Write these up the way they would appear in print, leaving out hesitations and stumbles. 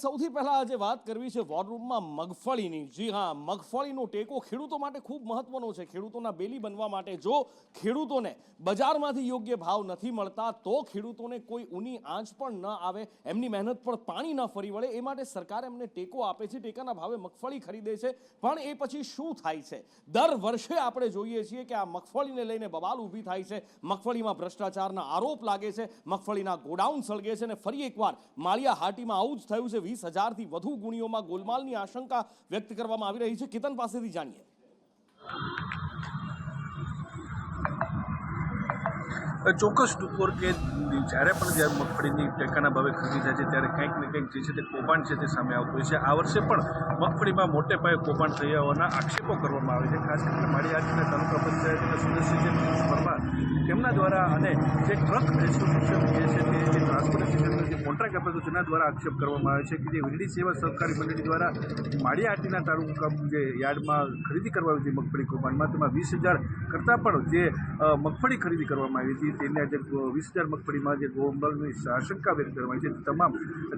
સૌથી પહેલા આજે વાત કરવી છે વોર રૂમમાં મગફળીની। જી હા, મગફળીનો ટેકો ખેડૂતો માટે ખૂબ મહત્વનો છે। ખેડૂતોના બેલી બનવા માટે જો ખેડૂતોને બજારમાંથી યોગ્ય ભાવ નથી મળતા તો ખેડૂતોને કોઈ ઊની આંચ પણ ન આવે, એમની મહેનત પર પાણી ન ફરી વળે, એ માટે સરકાર એમને ટેકો આપે છે, ટેકાના ભાવે મગફળી ખરીદે છે। પણ એ પછી શું થાય છે? દર વર્ષે આપણે જોઈએ છીએ કે આ મગફળીને લઈને બવાલ ઊભી થાય છે। મગફળીમાં ભ્રષ્ટાચારના આરોપ લાગે છે, મગફળીના ગોડાઉન સળગે છે અને ફરી એકવાર માળિયા હાટીમાં આવું જ થયું છે। 20,000થી વધુ ગુણીઓમાં ગોલમાલની આશંકા વ્યક્ત કરવામાં આવી રહી છે। કેતન પાસેથી જાણીએ। ચોક્કસ ટુકોર કે જ્યારે મગફળીની ટેકાના ભાવે ખરીદી થાય છે ત્યારે કંઈક ને કંઈક જે છે તે કૌભાંડ છે તે સામે આવતું હોય છે। આ વર્ષે પણ મગફળીમાં મોટે પાયે કૌભાંડ થયા હોવાના આક્ષેપો કરવામાં આવે છે। ખાસ કરીને માળિયાહાટીના તાલુકા પંચાયતના સદસ્ય છે પરમાર, તેમના દ્વારા અને જે ટ્રક એસોસિએશન જે છે તે જે ટ્રાન્સપોર્ટેશન સેક્ટર જે કોન્ટ્રાક્ટ આપે છે તેના દ્વારા આક્ષેપ કરવામાં આવે છે કે જે વીરડી સેવા સહકારી મંડળી દ્વારા માળિયાહાટીના તાલુકા જે યાર્ડમાં ખરીદી કરવામાં આવી હતી મગફળી કૌભાંડમાં, તેમાં 20,000 કરતાં પણ જે મગફળી ખરીદી કરવામાં આવી હતી તેને જે 20,000 મગફળીમાં જે ગોલમાલની આશંકા વ્યક્ત કરવામાં આવી છે, તમામ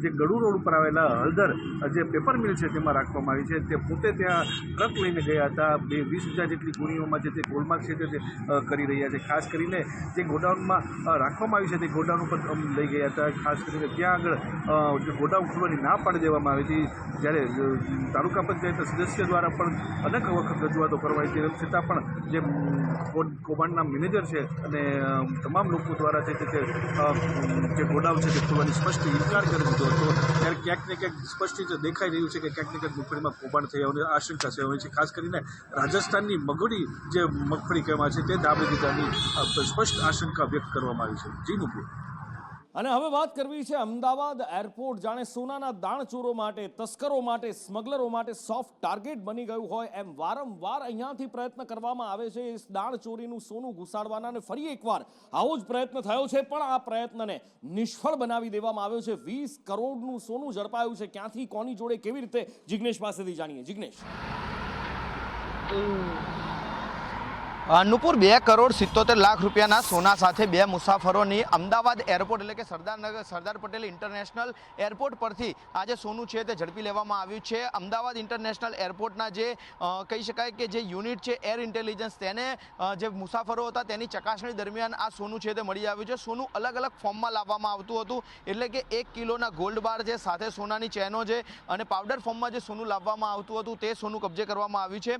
જે ગળુ રોડ ઉપર આવેલા હળદર જે પેપર મિલ છે તેમાં રાખવામાં આવી છે। તે પોતે ત્યાં ટ્રક લઈને ગયા હતા, 20,000 જેટલી ગુણીઓમાં જે તે ગોલમાલ છે તે કરી રહ્યા છે। ખાસ કરીને જે ગોડાઉનમાં રાખવામાં આવી છે તે ગોડાઉન ઉપર લઈ ગયા હતા। ખાસ કરીને ત્યાં આગળ જે ગોડાઉન ખોલવાની ના પાડી દેવામાં આવી હતી, જ્યારે તાલુકા પંચાયતના સદસ્ય દ્વારા પણ અનેક વખત રજૂઆતો કરવાઈ હતી, તેમ છતાં પણ જે કૌભાંડના મેનેજર છે અને તમામ લોકો દ્વારા છે તે જે ગોડાઉન છે તે ખોલવાની સ્પષ્ટ ઇનકાર કરી દીધો હતો। ત્યારે ક્યાંક ને ક્યાંક સ્પષ્ટ દેખાઈ રહ્યું છે કે ક્યાંક ને ક્યાંક મગફળીમાં કૌભાંડ થયા હોવાની આશંકા છે હોય છે। ખાસ કરીને રાજસ્થાનની મગડી જે મગફળી કહેવામાં છે તે દાબી દીધાની સ્પષ્ટ આશંકા વ્યક્ત કરવામાં આવી છે। જી મુકુ। અને હવે વાત કરવી છે અમદાવાદ એરપોર્ટ જાણે સોનાના દાણચોરો માટે, તસ્કરો માટે, સ્મગલરો માટે સોફ્ટ ટાર્ગેટ બની ગયું હોય એમ વારંવાર અહીંયાથી પ્રયત્ન કરવામાં આવે છે દાણચોરીનું સોનું ઘુસાડવાના, અને ફરી એકવાર આવો જ પ્રયત્ન થયો છે પણ આ પ્રયત્નને નિષ્ફળ બનાવી દેવામાં આવ્યો છે। 20 કરોડનું સોનું ઝડપાયું છે। ક્યાંથી, કોની જોડે, કેવી રીતે? જિગ્નેશ પાસેથી જાણીએ। જિગ્નેશ। નુપુર 2,77,00,000 રૂપિયાના સોના સાથે બે મુસાફરોની અમદાવાદ એરપોર્ટ એટલે કે સરદાર પટેલ ઇન્ટરનેશનલ એરપોર્ટ પરથી આ જે સોનું છે તે ઝડપી લેવામાં આવ્યું છે। અમદાવાદ ઇન્ટરનેશનલ એરપોર્ટના જે કહી શકાય કે જે યુનિટ છે એર ઇન્ટેલિજન્સ, તેને જે મુસાફરો હતા તેની ચકાસણી દરમિયાન આ સોનું છે તે મળી આવ્યું છે। સોનું અલગ અલગ ફોર્મમાં લાવવામાં આવતું હતું, એટલે કે 1 કિલોના ગોલ્ડ બાર છે, સાથે સોનાની ચેનો છે અને પાવડર ફોર્મમાં જે સોનું લાવવામાં આવતું હતું તે સોનું કબજે કરવામાં આવ્યું છે।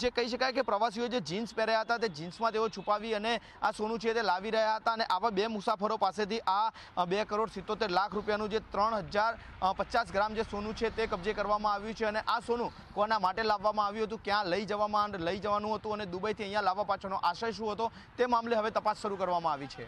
જે કહી શકાય કે પ્રવાસીઓ જે જીન્સ પહેર્યા હતા તે જીન્સમાં તેઓ છુપાવી અને આ સોનું છે તે લાવી રહ્યા હતા, અને આવા બે મુસાફરો પાસેથી આ 2,77,00,000 રૂપિયાનું જે 3,050 ગ્રામ જે સોનું છે તે કબજે કરવામાં આવ્યું છે। અને આ સોનું કોના માટે લાવવામાં આવ્યું હતું, ક્યાં લઈ જવાનું હતું અને દુબઈથી અહીંયા લાવવા પાછળનો આશય શું હતો તે મામલે હવે તપાસ શરૂ કરવામાં આવી છે।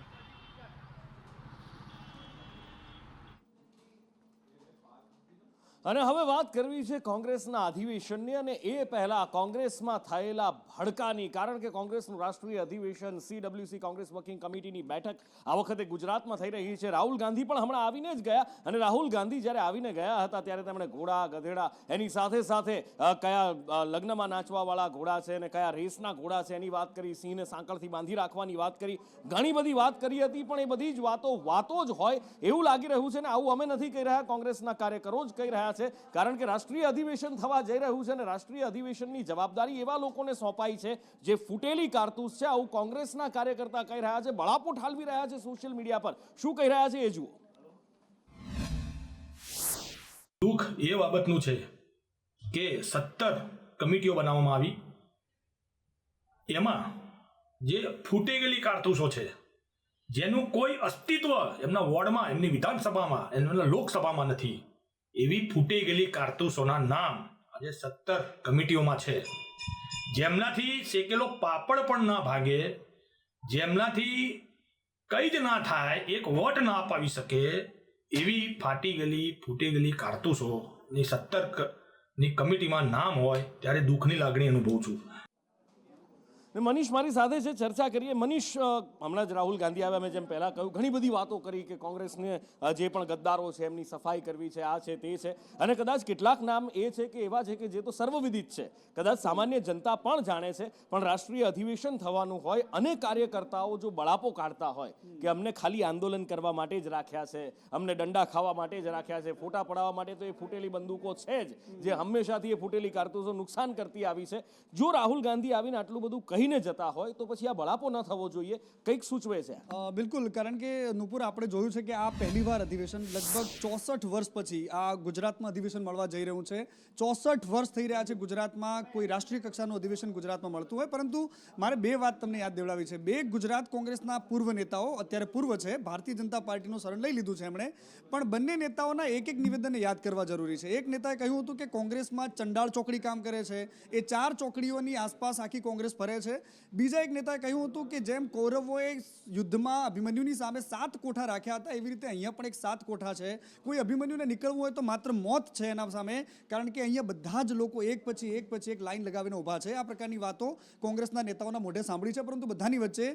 અને હવે વાત કરવી છે કોંગ્રેસના અધિવેશનની, અને એ પહેલા કોંગ્રેસમાં થયેલા ભડકાની। કારણ કે કોંગ્રેસનું રાષ્ટ્રીય અધિવેશન, CWC કોંગ્રેસ વર્કિંગ કમિટીની બેઠક આ વખતે ગુજરાતમાં થઈ રહી છે। રાહુલ ગાંધી પણ હમણાં આવીને જ ગયા, અને રાહુલ ગાંધી જ્યારે આવીને ગયા હતા ત્યારે તેમણે ઘોડા, ગધેડા, એની સાથે સાથે કયા લગ્નમાં નાચવાવાળા ઘોડા છે અને કયા રેસના ઘોડા છે એની વાત કરી, સિંહને સાંકળથી બાંધી રાખવાની વાત કરી, ઘણી બધી વાત કરી હતી। પણ એ બધી જ વાતો જ હોય એવું લાગી રહ્યું છે, ને આવું અમે નથી કહી રહ્યા, કોંગ્રેસના કાર્યકરો જ કહી રહ્યા છે। કારણ કે રાષ્ટ્રીય અધિવેશન થવા જઈ રહ્યું છે અને રાષ્ટ્રીય અધિવેશનની જવાબદારી એવા લોકોને સોંપાઈ છે જે ફૂટેલી કારતૂસ છે, આવું કોંગ્રેસના કાર્યકર્તા કહી રહ્યા છે, બળાપો ઠાલવી રહ્યા છે સોશિયલ મીડિયા પર। શું કહી રહ્યા છે એ જુઓ। દુઃખ એ બાબતનું છે કે 17 કમિટીઓ બનાવવામાં આવી, એમાં જે ફૂટી ગયેલી કારતૂસો છે, જેનું કોઈ અસ્તિત્વ એમના વોર્ડમાં, એમની વિધાનસભામાં, એમના લોકસભામાં નથી, એવી ફૂટી ગયેલી કારતૂસોના નામ આજે 17 કમિટીઓમાં છે, જેમનાથી શેકેલો પાપડ પણ ના ભાગે, જેમનાથી કંઈ જ ના થાય, એક વોટ ના અપાવી શકે એવી ફાટી ગયેલી, ફૂટી ગયેલી કારતૂસોની 17 ની કમિટીમાં નામ હોય ત્યારે દુઃખની લાગણી અનુભવું છું। ને મનીષ મારી સાથે છે, ચર્ચા કરીએ. મનીષ, હમણાં જ રાહુલ ગાંધી આવ્યા, મેં જેમ પહેલાં કહ્યું, ઘણી બધી વાતો કરી કે કોંગ્રેસને જે પણ ગદ્દારો છે એમની સફાઈ કરવી છે, આ છે તે છે, અને કદાચ કેટલાક નામ એ છે કે એવા છે કે જે તો સર્વવિદિત છે, કદાચ સામાન્ય જનતા પણ જાણે છે, પણ રાષ્ટ્રીય અધિવેશન થવાનું હોય અને કાર્યકર્તાઓ જો બળાપો કાઢતા હોય કે અમને ખાલી આંદોલન કરવા માટે જ રાખ્યા છે, અમને દંડા ખાવા માટે જ રાખ્યા છે, ફોટા પડાવવા માટે તો એ ફૂટેલી બંદૂકો છે જ, જે હંમેશાથી એ ફૂટેલી કારતૂસો નુકસાન કરતી આવી છે. જો રાહુલ ગાંધી આવીને આટલું બધું કહીને જતા હોય તો પછી આ બળાપો ન થવો જોઈએ, કંઈક સૂચવે છે. બિલકુલ, કારણ કે નુપુર, આપણે જોયું છે કે આ પહેલીવાર અધિવેશન લગભગ 64 વર્ષ પછી આ ગુજરાતમાં અધિવેશન મળવા જઈ રહ્યું છે. 64 વર્ષ થઈ રહ્યા છે ગુજરાતમાં કોઈ રાષ્ટ્રીય કક્ષાનું અધિવેશન ગુજરાતમાં મળતું હોય. પરંતુ મારે બે વાત તમને યાદ દેવડાવી છે. બે ગુજરાત કોંગ્રેસના પૂર્વ નેતાઓ, અત્યારે પૂર્વ છે, ભારતીય જનતા પાર્ટીનું શરણ લઈ લીધું છે એમણે, પણ બંને નેતાઓના એક નિવેદનને યાદ કરવા જરૂરી છે. એક નેતાએ કહ્યું હતું કે કોંગ્રેસમાં ચંડાળ ચોકડી કામ કરે છે, એ 4 ચોકડીઓની આસપાસ આખી કોંગ્રેસ ફરે છે. બીજા એક નેતાએ કહ્યું હતું કે જેમ કૌરવોએ યુદ્ધમાં અભિમન્યુની સામે 7 કોઠા રાખ્યા હતા, એવી રીતે અહીંયા પણ એક 7 કોઠા છે. કોઈ અભિમન્યુને નીકળવું હોય તો માત્ર મોત છે એના સામે, કારણ કે અહીંયા બધા જ લોકો એક પછી એક લાઈન લગાવીને ઊભા છે. આ પ્રકારની વાતો કોંગ્રેસના નેતાઓના મોઢે સાંભળી છે. પરંતુ બધાની વચ્ચે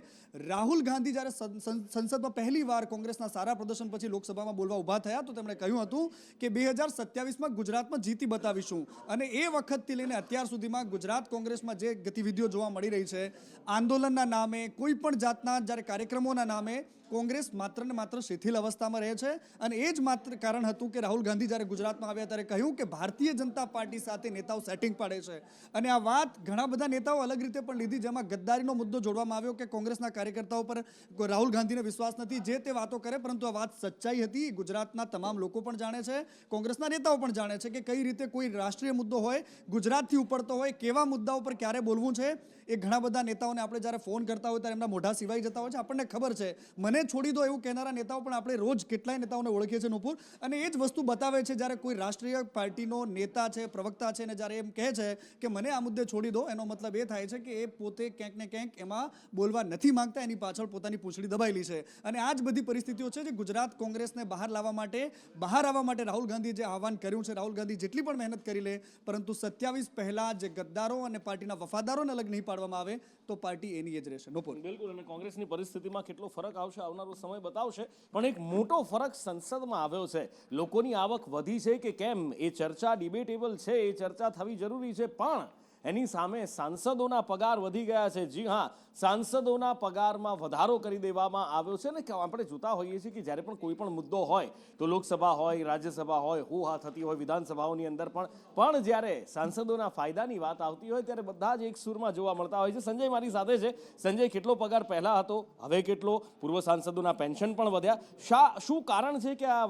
રાહુલ ગાંધી જ્યારે સંસદમાં પહેલી વાર કોંગ્રેસના સારા પ્રદર્શન પછી લોકસભામાં બોલવા ઊભા થયા તો તેમણે કહ્યું હતું કે 2027માં ગુજરાતમાં જીતી બતાવીશું. અને એ વખતથી લઈને અત્યાર સુધીમાં ગુજરાત કોંગ્રેસમાં જે ગતિવિધિઓ જોવા મળી રહી છે, આંદોલનના નામે, કોઈ પણ જાતના જ્યારે કાર્યક્રમોના નામે કોંગ્રેસ માત્ર ને માત્ર શિથિલ અવસ્થામાં રહે છે. અને એ જ માત્ર કારણ હતું કે રાહુલ ગાંધી જ્યારે ગુજરાતમાં આવ્યા ત્યારે કહ્યું કે ભારતીય જનતા પાર્ટી સાથે નેતાઓ સેટિંગ પાડે છે. અને આ વાત ઘણા બધા નેતાઓ અલગ રીતે પણ લીધી, જેમાં ગદ્દારીનો મુદ્દો જોડવામાં આવ્યો કે કોંગ્રેસના કાર્યકર્તાઓ પર રાહુલ ગાંધીને વિશ્વાસ નથી, જે તે વાતો કરે. પરંતુ આ વાત સચ્ચાઈ હતી. ગુજરાતના તમામ લોકો પણ જાણે છે, કોંગ્રેસના નેતાઓ પણ જાણે છે કે કઈ રીતે કોઈ રાષ્ટ્રીય મુદ્દો હોય, ગુજરાતથી ઉપડતો હોય, કેવા મુદ્દાઓ પર ક્યારે બોલવું છે. એ ઘણા બધા નેતાઓને આપણે જ્યારે ફોન કરતા હોય ત્યારે એમના મોઢા સિવાય જતા હોય છે. આપણને ખબર છે, મને છોડી દો એવું કહેનારા નેતાઓ પણ આપણે રોજ કેટલાય નેતાઓને ઓળખીએ છીએ નુપુર. અને એ જ વસ્તુ બતાવે છે જ્યારે કોઈ રાષ્ટ્રીય પાર્ટીનો નેતા છે, પ્રવક્તા છે, ને જ્યારે એમ કહે છે કે મને આ મુદ્દે છોડી દો, એનો મતલબ એ થાય છે કે એ પોતે ક્યાંક ને ક્યાંક એમાં બોલવા નથી માંગતા, એની પાછળ પોતાની પૂંછડી દબાયેલી છે. અને આ જ બધી પરિસ્થિતિઓ છે જે ગુજરાત કોંગ્રેસને બહાર આવવા માટે રાહુલ ગાંધીએ જે આહવાન કર્યું છે. રાહુલ ગાંધી જેટલી પણ મહેનત કરી લે, પરંતુ 27 પહેલા જે ગદ્દારો અને પાર્ટીના વફાદારોને અલગ નહીં પાડવામાં આવે તો પાર્ટી એની જ રહેશે. બિલકુલ, અને કોંગ્રેસની પરિસ્થિતિમાં કેટલો ફરક આવશે આવનારો સમય બતાવશે. પણ એક મોટો ફરક સંસદમાં આવ્યો છે. લોકોની આવક વધી છે કે કેમ, એ ચર્ચા ડિબેટેબલ છે, એ ચર્ચા થવી જરૂરી છે. પણ એની સામે સાંસદોના પગાર વધી ગયા છે. જી હા, સાંસદોના પગારમાં વધારો કરી દેવામાં આવ્યો છે. ને આપણે જોતા હોઈએ છીએ કે જ્યારે પણ કોઈ પણ મુદ્દો હોય તો લોકસભા હોય, રાજ્યસભા હોય, હોહા થતી હોય વિધાનસભાઓની અંદર પણ જ્યારે સાંસદોના ફાયદાની વાત આવતી હોય ત્યારે બધા જ એક સૂરમાં જોવા મળતા હોય છે. સંજય મારી સાથે છે. સંજય, કેટલો પગાર પહેલા હતો, હવે કેટલો? પૂર્વ સાંસદોના પેન્શન પણ વધ્યા. શું કારણ છે કે આ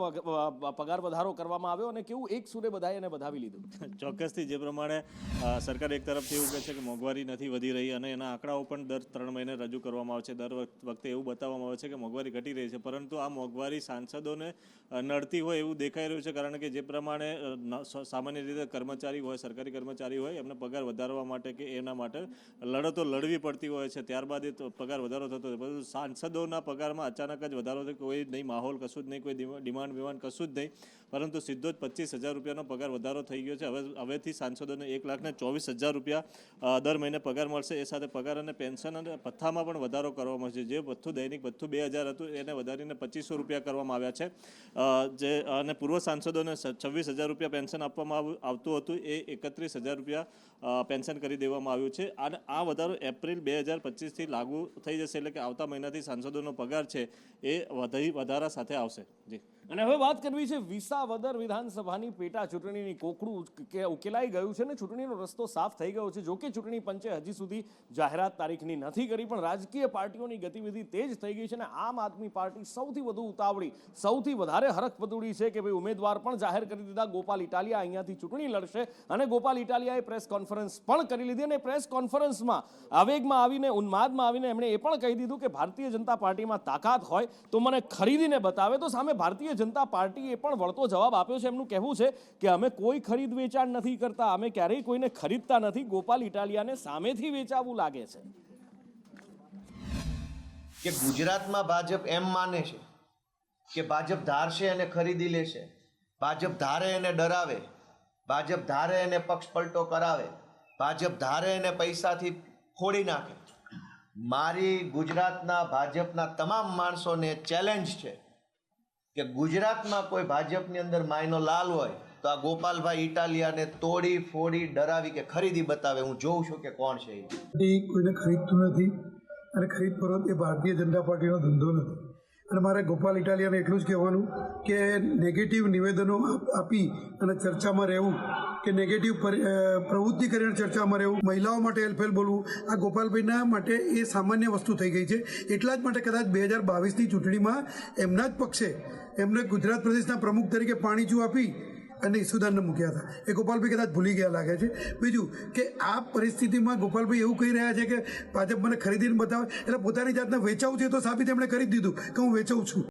પગાર વધારો કરવામાં આવ્યો અને કેવું એક સૂરે બધાએ એને વધાવી લીધું? ચોક્કસથી જે પ્રમાણે સરકાર એક તરફથી એવું કહે છે કે મોંઘવારી નથી વધી રહી અને એના આંકડાઓ પણ દર 3 મહિને રજૂ કરવામાં આવે છે. દર વખતે એવું બતાવવામાં આવે છે કે મોંઘવારી ઘટી રહી છે, પરંતુ આ મોંઘવારી સાંસદોને નડતી હોય એવું દેખાઈ રહ્યું છે. કારણ કે જે પ્રમાણે સામાન્ય રીતે કર્મચારી હોય, સરકારી કર્મચારી હોય, એમને પગાર વધારવા માટે કે એના માટે લડતો લડવી પડતી હોય છે, ત્યારબાદ એ પગાર વધારો થતો હોય. પરંતુ સાંસદોના પગારમાં અચાનક જ વધારો થયો, કોઈ નહીં માહોલ કશું જ નહીં, કોઈ ડિમાન્ડ કશું જ નહીં, પરંતુ સીધો જ 25,000 રૂપિયાનો પગાર વધારો થઈ ગયો છે. હવેથી સાંસદોને 1,24,000 રૂપિયા દર મહિને પગાર મળશે. એ સાથે પગાર અને પેન્શન અને ભથ્થામાં પણ વધારો કરવામાં આવશે. જે ભથ્થું દૈનિક ભથ્થું 2,000 હતું એને વધારીને 2,500 રૂપિયા કરવામાં આવ્યા છે. અને પૂર્વ સાંસદોને 26,000 રૂપિયા પેન્શન આપવામાં આવતું હતું, એ 31,000 રૂપિયા પેન્શન કરી દેવામાં આવ્યું છે. અને આ વધારો એપ્રિલ 2025થી લાગુ થઈ જશે, એટલે કે આવતા મહિનાથી સાંસદોનો પગાર છે એ વધારા સાથે આવશે. જી. અને હવે વાત કરવી છે વિસાવદર વિધાનસભાની પેટા ચૂંટણીની. કોકડું ઉકેલાઈ ગયું છે ને ચૂંટણીનો રસ્તો સાફ થઈ ગયો છે. જોકે ચૂંટણી પંચે હજી સુધી જાહેરાત તારીખની નથી કરી, પણ રાજકીય પાર્ટીઓની ગતિવિધિ તેજ થઈ ગઈ છે. અને આમ આદમી પાર્ટી સૌથી વધુ ઉતાવળી, સૌથી વધારે હરખપદુડી છે કે ભાઈ ઉમેદવાર પણ જાહેર કરી દીધા. ગોપાલ ઇટાલિયા અહીંયાથી ચૂંટણી લડશે અને ગોપાલ ઇટાલિયાએ પ્રેસ કોન્ફરન્સ પણ કરી લીધી. અને પ્રેસ કોન્ફરન્સમાં આવેગમાં આવીને, ઉન્માદમાં આવીને એમણે એ પણ કહી દીધું કે ભારતીય જનતા પાર્ટીમાં તાકાત હોય તો મને ખરીદીને બતાવે. તો સામે ભારતીય જનતા પાર્ટીએ પણ વળતો જવાબ આપ્યો છે. એમનું કહેવું છે કે અમે કોઈ ખરીદ વેચાણ નથી કરતા, અમે ક્યારેય કોઈને ખરીદતા નથી. ગોપાલ ઇટાલિયાને સામેથી વેચાવું લાગે છે કે ગુજરાતમાં ભાજપ એમ માને છે કે ભાજપ ધારશે અને ખરીદી લેશે, ભાજપ ધારે એને ડરાવે, ભાજપ ધારે એને પક્ષ પલટો કરાવે, ભાજપ ધારે એને પૈસાથી ફોડી નાખે. મારી ગુજરાતના ભાજપના તમામ માણસોને ચેલેન્જ છે કે ગુજરાતમાં કોઈ ભાજપની અંદર માયનો લાલ હોય તો આ ગોપાલભાઈ ઇટાલિયાને તોડી ફોડી ડરાવી કે ખરીદી બતાવે. હું જોઉં છું કે કોણ છે એ. કોઈને ખરીદતું નથી અને ખરીદ ફરોખ એ ભારતીય જનતા પાર્ટીનો ધંધો નથી. અને મારે ગોપાલ ઇટાલિયાને એટલું જ કહેવાનું કે નેગેટિવ નિવેદનો આપી અને ચર્ચામાં રહેવું કે નેગેટિવ પ્રવૃત્તિ કરીને ચર્ચામાં રહેવું, મહિલાઓ માટે હેલ્પફેલ બોલવું, આ ગોપાલભાઈના માટે એ સામાન્ય વસ્તુ થઈ ગઈ છે. એટલા જ માટે કદાચ 2022ની ચૂંટણીમાં એમના જ પક્ષે એમને ગુજરાત પ્રદેશના પ્રમુખ તરીકે પાણીચું આપી અને ઈસુદાનને મૂક્યા હતા. એ ગોપાલભાઈ કદાચ ભૂલી ગયા લાગે છે. બીજું કે આ પરિસ્થિતિમાં ગોપાલભાઈ એવું કહી રહ્યા છે કે ભાજપ મને ખરીદીને બતાવે, એટલે પોતાની જાતને વેચાવું છે તો સાબિત એમણે કરી દીધું કે હું વેચાઉં છું.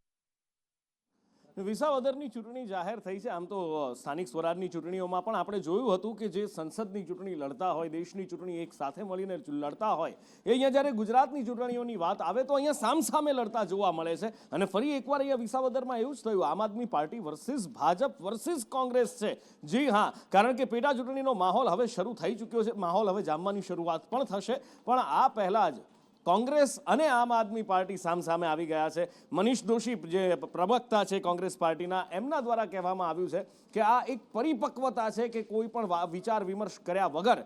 વિસાવદરની ચૂંટણી જાહેર થઈ છે. આમ તો સ્થાનિક સ્વરાજની ચૂંટણીઓમાં પણ આપણે જોયું હતું કે જે સંસદની ચૂંટણી લડતા હોય, દેશની ચૂંટણી એક સાથે મળીને લડતા હોય, એ અહીંયા જ્યારે ગુજરાતની ચૂંટણીઓની વાત આવે તો અહીંયા સામસામે લડતા જોવા મળે છે. અને ફરી એકવાર અહીંયા વિસાવદરમાં એવું જ થયું, Aam Aadmi Party versus BJP versus Congress છે. જી હા, કારણ કે પેટા ચૂંટણીનો માહોલ હવે શરૂ થઈ ચૂક્યો છે. માહોલ હવે જામવાની શરૂઆત પણ થશે. પણ આ પહેલા જ કોંગ્રેસ અને આમ આદમી પાર્ટી સામસામે આવી ગયા છે. મનીષ દોશી જે પ્રવક્તા છે કોંગ્રેસ પાર્ટીના, એમના દ્વારા કહેવામાં આવ્યું છે કે આ એક પરિપક્વતા છે કે કોઈ પણ વિચાર વિમર્શ કર્યા વગર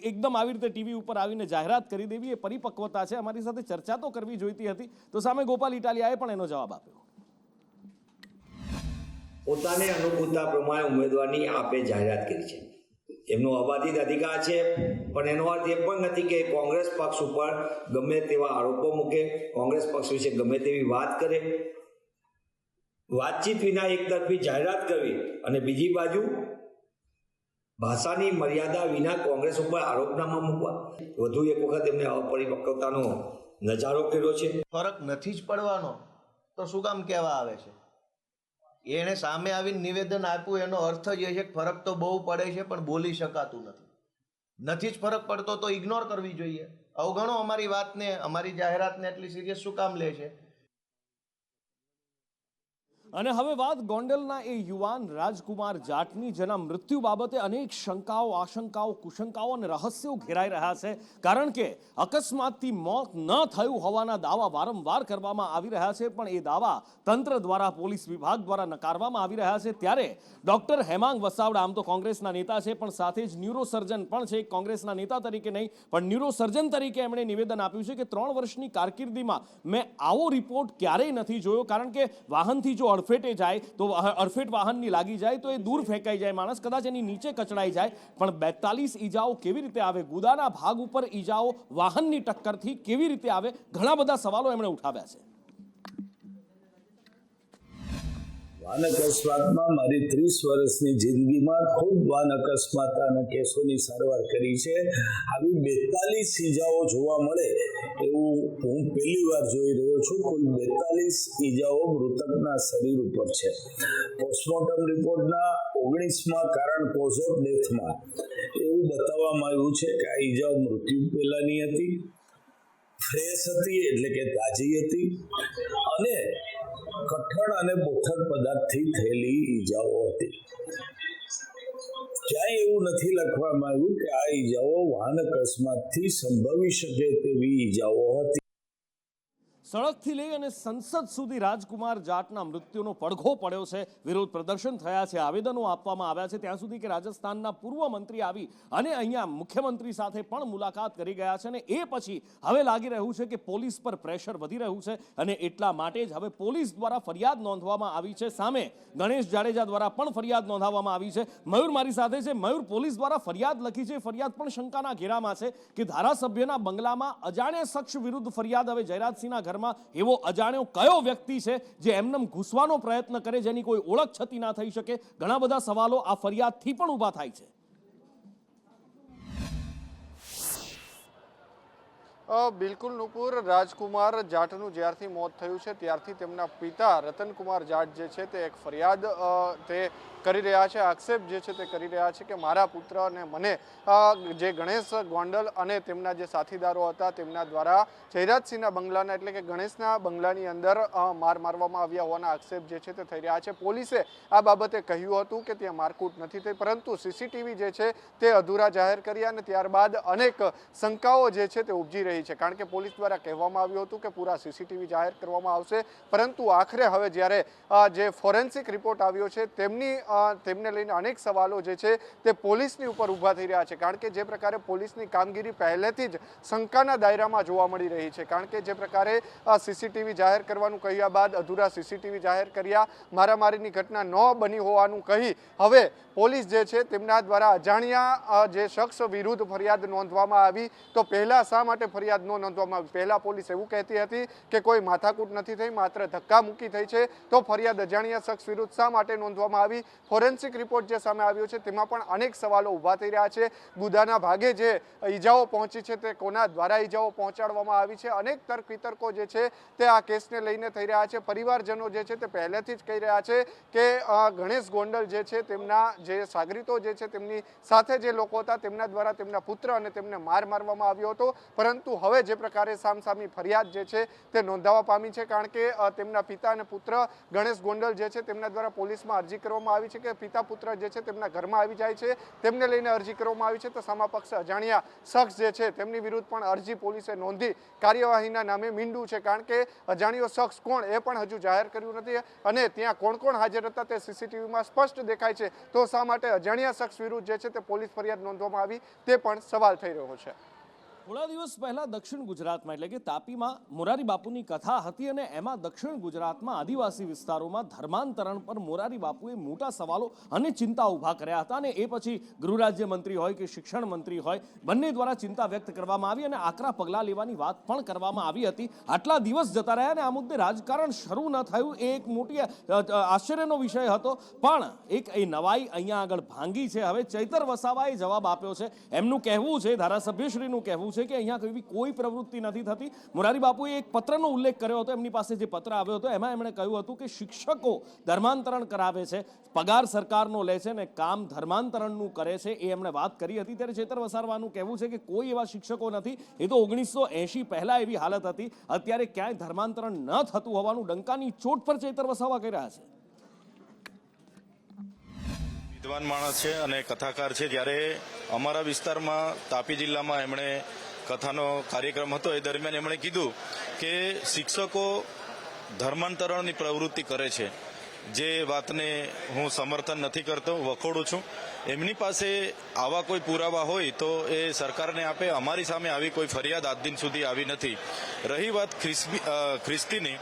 એકદમ આવી રીતે ટીવી ઉપર આવીને જાહેરાત કરી દેવી એ પરિપક્વતા છે. અમારી સાથે ચર્ચા તો કરવી જોઈતી હતી, તો સામે ગોપાલ ઇટાલિયાએ પણ એનો જવાબ આપ્યો. પોતાને અનુકૂળતા પ્રમાણે ઉમેદવારની આપે જાહેરાત કરી છે. એમનો અબાધિત અધિકાર છે, પણ એનો અર્થ એ પણ નથી કે કોંગ્રેસ પક્ષ ઉપર ગમે તેવા આરોપો મૂકે, કોંગ્રેસ પક્ષ વિશે ગમે તેવી વાત કરે. વાતચીત વિના એકતરફી જાહેરાત કરવી અને બીજી બાજુ ભાષાની મર્યાદા વિના કોંગ્રેસ ઉપર આરોપનામા મૂકવા, વધુ એક વખત એમને અપરિપક્વતાનો નજારો કર્યો છે. ફરક નથી જ પડવાનો તો શું કામ કહેવા આવે છે? એણે સામે આવીને નિવેદન આપ્યું એનો અર્થ જ એ છે કે ફરક તો બહુ પડે છે પણ બોલી શકાતું નથી જ ફરક પડતો તો ઇગ્નોર કરવી જોઈએ. અવગણો અમારી વાતને, અમારી જાહેરાતને એટલી સિરિયસ શું કામ લે છે? અને હવે વાત ગોંડલના એ યુવાન રાજકુમાર જાટની, જેના મૃત્યુ બાબતે અનેક શંકાઓ, આશંકાઓ, કુશંકાઓ અને રહસ્યો ઘેરાઈ રહ્યા છે. કારણ કે અકસ્માતથી મોત ન થયું હોવાના દાવા વારંવાર કરવામાં આવી રહ્યા છે, પણ એ દાવા તંત્ર દ્વારા, પોલીસ વિભાગ દ્વારા નકારવામાં આવી રહ્યા છે. ત્યારે ડોક્ટર હેમાંગ વસાવડા, આમ તો કોંગ્રેસના નેતા છે, પણ સાથે જ ન્યુરોસર્જન પણ છે. કોંગ્રેસના નેતા તરીકે નહીં પણ ન્યુરોસર્જન તરીકે એમણે નિવેદન આપ્યું છે કે 3 વર્ષની કારકિર્દીમાં મેં આવો રિપોર્ટ ક્યારેય નથી જોયો. કારણ કે વાહનથી જો અડફેટે જાય તો અડફેટ વાહનની લાગી જાય તો એ દૂર ફેંકાઈ જાય, માણસ કદાચ એની નીચે કચડાઈ જાય, પણ 42 ઈજાઓ કેવી રીતે આવે? ગુદાના ભાગ ઉપર ઈજાઓ વાહનની ટક્કરથી કેવી રીતે આવે? ઘણા બધા સવાલો એમણે ઉઠાવ્યા છે. વાહન અકસ્માતમાં મારી 30 વર્ષની જિંદગીમાં ખૂબ વાહન અકસ્માતના કેસોની સારવાર કરી છે. આવી 42 ઈજાઓ જોવા મળે એવું હું પહેલી વાર જોઈ રહ્યો છું. કુલ 42 ઈજાઓ મૃતકના શરીર ઉપર છે. પોસ્ટમોર્ટમ રિપોર્ટના 19મા કારણ કોઝ ઓફ ડેથમાં એવું બતાવવામાં આવ્યું છે કે આ ઈજાઓ મૃત્યુ પહેલાની હતી, ફ્રેશ હતી એટલે કે તાજી હતી, અને કઠણ અને બોથડ પદાર્થથી થયેલી ઈજાઓ હતી. ક્યાંય એવું નથી લખવામાં આવ્યું કે આ ઈજાઓ વાહન અકસ્માતથી સંભવી શકે તેવી ઈજાઓ હતી. સડકથી લઈ અને સંસદ સુધી રાજકુમાર જાટના મૃત્યુનો પડઘો પડ્યો છે. વિરોધ પ્રદર્શન થયા છે, આવેદનો આપવામાં આવ્યા છે, ત્યાં સુધી કે રાજસ્થાનના પૂર્વ મંત્રી આવી અને અહીંયા મુખ્યમંત્રી સાથે પણ મુલાકાત કરી ગયા છે. અને એ પછી હવે લાગી રહ્યું છે કે પોલીસ પર પ્રેશર વધી રહ્યું છે અને એટલા માટે જ હવે પોલીસ દ્વારા ફરિયાદ નોંધવામાં આવી છે. સામે ગણેશ જાડેજા દ્વારા પણ ફરિયાદ નોંધાવવામાં આવી છે. મયુર મારી સાથે છે. મયુર, પોલીસ દ્વારા ફરિયાદ લખી છે, ફરિયાદ પણ શંકાના ઘેરામાં છે કે ધારાસભ્યના બંગલામાં અજાણ્યા શખ્સ વિરુદ્ધ ફરિયાદ. હવે જયરાજસિંહના ઘરમાં એવો અજાણ્યો કયો વ્યક્તિ છે જે એમનેમ ઘૂસવાનો પ્રયત્ન કરે, જેની કોઈ ઓળખ છતી ના થઈ શકે? ઘણા બધા સવાલો આ ફરિયાદથી પણ ઊભા થાય છે. બિલકુલ નુપુર, રાજકુમાર જાટનું જ્યારથી મોત થયું છે ત્યારથી તેમના પિતા રતનકુમાર જાટ જે છે તે એક ફરિયાદ તે કરી રહ્યા છે, આક્ષેપ જે છે તે કરી રહ્યા છે કે મારા પુત્ર અને મને જે ગણેશ ગોંડલ અને તેમના જે સાથીદારો હતા તેમના દ્વારા જયરાજસિંહના બંગલાના એટલે કે ગણેશના બંગલાની અંદર માર મારવામાં આવ્યા હોવાના આક્ષેપ જે છે તે થઈ રહ્યા છે. પોલીસે આ બાબતે કહ્યું હતું કે ત્યાં મારકૂટ નથી થઈ, પરંતુ સીસીટીવી જે છે તે અધૂરા જાહેર કર્યા અને ત્યારબાદ અનેક શંકાઓ જે છે તે ઉપજી રહી છે. કારણ કે પોલીસ દ્વારા કહેવામાં આવ્યું હતું કે પૂરા સીસીટીવી જાહેર કરવામાં આવશે, પરંતુ આખરે હવે જ્યારે જે ફોરેન્સિક રિપોર્ટ આવ્યો છે તેમને લઈને અનેક સવાલો જે છે તે પોલીસની ઉપર ઊભા થઈ રહ્યા છે. કારણ કે જે પ્રકારે પોલીસની કામગીરી પહેલેથી જ શંકાના દાયરામાં જોવા મળી રહી છે. કારણ કે જે પ્રકારે સીસીટીવી જાહેર કરવાનું કહ્યા બાદ અધૂરા સીસીટીવી જાહેર કર્યા, મારામારીની ઘટના ન બની હોવાનું કહી હવે પોલીસ જે છે તેમના દ્વારા અજાણ્યા જે શખ્સ વિરુદ્ધ ફરિયાદ નોંધવામાં આવી. તો પહેલા શા માટે ફરિયાદ ન નોંધવામાં આવી? પહેલા પોલીસ એવું કહેતી હતી કે કોઈ માથાકૂટ નથી થઈ, માત્ર ધક્કામુક્કી થઈ છે. તો ફરિયાદ અજાણ્યા શખ્સ વિરુદ્ધ શા માટે નોંધવામાં આવી? ફોરેન્સિક રિપોર્ટ જે સામે આવ્યો છે તેમાં પણ અનેક સવાલો ઊભા થઈ રહ્યા છે. ગુદાના ભાગે જે ઈજાઓ પહોંચી છે તે કોના દ્વારા ઈજાઓ પહોંચાડવામાં આવી છે? અનેક તર્ક વિતર્કો જે છે તે આ કેસને લઈને થઈ રહ્યા છે. પરિવારજનો જે છે તે પહેલેથી જ કહી રહ્યા છે કે ગણેશ ગોંડલ જે છે તેમના જે સાગરીતો જે છે તેમની સાથે જે લોકો હતા તેમના દ્વારા તેમના પુત્ર અને તેમને માર મારવામાં આવ્યો હતો. પરંતુ હવે જે પ્રકારે સામસામી ફરિયાદ જે છે તે નોંધાવા પામી છે. કારણ કે તેમના પિતા અને પુત્ર ગણેશ ગોંડલ જે છે તેમના દ્વારા પોલીસમાં અરજી કરવામાં આવી છે કે પિતા પુત્ર જે છે તેમના ઘરમાં આવી જાય છે, તેમને લઈને અરજી કરવામાં આવી છે. તો સામા પક્ષે અજાણ્યા શખ્સ જે છે તેમની વિરુદ્ધ પણ અરજી પોલીસે નોંધી કાર્યવાહીના નામે મીંડું છે. કારણ કે અજાણ્યો શખ્સ કોણ એ પણ હજુ જાહેર કર્યું નથી અને ત્યાં કોણ કોણ હાજર હતા તે સીસીટીવીમાં સ્પષ્ટ દેખાય છે. તો શા માટે અજાણ્યા શખ્સ વિરુદ્ધ જે છે તે પોલીસ ફરિયાદ નોંધવામાં આવી તે પણ સવાલ થઈ રહ્યો છે. થોડા દિવસ પહેલા દક્ષિણ ગુજરાતમાં એટલે કે તાપીમાં મોરારી બાપુની કથા હતી અને એમાં દક્ષિણ ગુજરાતમાં આદિવાસી વિસ્તારોમાં ધર્માંતરણ પર મોરારી બાપુએ મોટા સવાલો અને ચિંતા ઊભા કર્યા હતા. અને એ પછી ગૃહ રાજ્ય મંત્રી હોય કે શિક્ષણ મંત્રી હોય, બંને દ્વારા ચિંતા વ્યક્ત કરવામાં આવી અને આકરા પગલાં લેવાની વાત પણ કરવામાં આવી હતી. આટલા દિવસ જતા રહ્યા અને આ મુદ્દે રાજકારણ શરૂ ન થયું એ એક મોટી આશ્ચર્યનો વિષય હતો. પણ એક એ નવાઈ અહીંયા આગળ ભાંગી છે. હવે ચૈતર વસાવાએ જવાબ આપ્યો છે. એમનું કહેવું છે, ધારાસભ્યશ્રીનું કહેવું છે કે અહીંયા કોઈ પ્રવૃત્તિ નથી થતી. મોરારી બાપુએ એક પત્રનો ઉલ્લેખ કર્યો હતો. એમની પાસે જે પત્ર આવ્યો હતો એમાં એમણે કહ્યું હતું કે શિક્ષકો ધર્માંતરણ કરાવે છે, પગાર સરકારનો લે છે ને કામ ધર્માંતરણનું કરે છે, એ એમણે વાત કરી હતી. ત્યારે ચેતર વસાવાનું કહેવું છે કે કોઈ એવા શિક્ષકો નથી. એ તો 1980 પહેલા એવી હાલત હતી. અત્યારે ક્યાંય ધર્માંતરણ ન થતું હોવાનું ડંકાની ચોટ પર ચેતર વસાવા કહી રહ્યા છે. વિદ્વાન માણસ છે અને કથાકાર છે. જ્યારે અમારા વિસ્તારમાં તાપી જિલ્લામાં એમણે કથાનો કાર્યક્રમ હતો એ દરમિયાન એમણે કીધું કે શિક્ષકો ધર્માંતરણની પ્રવૃત્તિ કરે છે. જે વાતને હું સમર્થન નથી કરતો, વખોડું છું. એમની પાસે આવા કોઈ પુરાવા હોય તો એ સરકારને આપે. અમારી સામે આવી કોઈ ફરિયાદ આજ દિન સુધી આવી નથી. રહી વાત ખ્રિસ્તીની,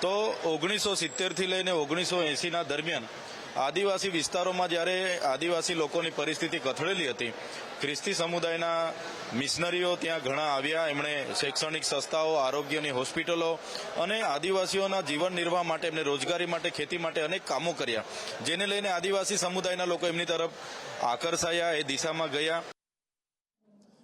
તો 1970થી લઈને 1980ના દરમિયાન આદિવાસી વિસ્તારોમાં જ્યારે આદિવાસી લોકોની પરિસ્થિતિ કથળેલી હતી, ખ્રિસ્તી સમુદાયના મિશનરીઓ ત્યાં ઘણા આવ્યા. એમણે શૈક્ષણિક સંસ્થાઓ, આરોગ્યની હોસ્પિટલો અને આદિવાસીઓના જીવન નિર્વાહ માટે, એમને રોજગારી માટે, ખેતી માટે અનેક કામો કર્યા, જેને લઈને આદિવાસી સમુદાયના લોકો એમની તરફ આકર્ષાયા, એ દિશામાં ગયા.